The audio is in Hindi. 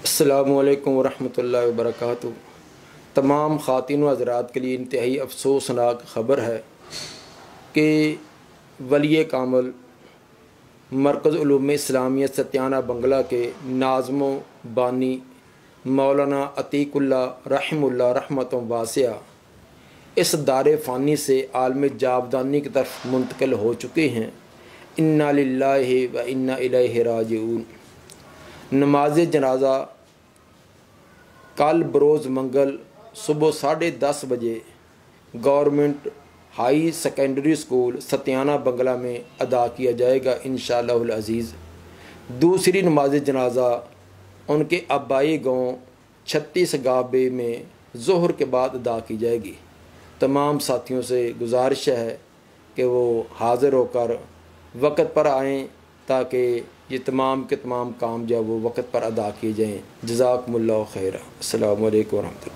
अस्सलामु अलैकुम वरहमतुल्लाहि वबरकातुहू। तमाम ख़ातिन व हज़रात के लिए इंतहाई अफसोसनाक ख़बर है कि वली कामिल मरकज़ उलूम इस्लामिया सत्याना बंगला के नाज़्मो बानी मौलाना अतीकुल्लाह रहमुल्लाह रहमतुन वासिया इस दारे फ़ानी से आलम जावदानी की तरफ मुंतकिल हो चुके हैं। इन्ना लिल्लाहि व इन्ना इलैहि राजिऊन। नमाज जनाजा कल बरोज़ मंगल सुबह 10:30 बजे गवर्नमेंट हाई सेकेंडरी स्कूल सत्याना बंगला में अदा किया जाएगा इंशाअल्लाहुल अज़ीज़। दूसरी नमाज जनाजा उनके आबाई गाँव 36 गाबे में ज़ोहर के बाद अदा की जाएगी। तमाम साथियों से गुजारिश है कि वो हाज़िर होकर वक़्त पर आएँ ताकि ये तमाम के तमाम काम जो वो वक़्त पर अदा किए जाएँ। जज़ाकुमुल्लाहु खैरा। अस्सलामु अलैकुम वरहमतुल्लाह।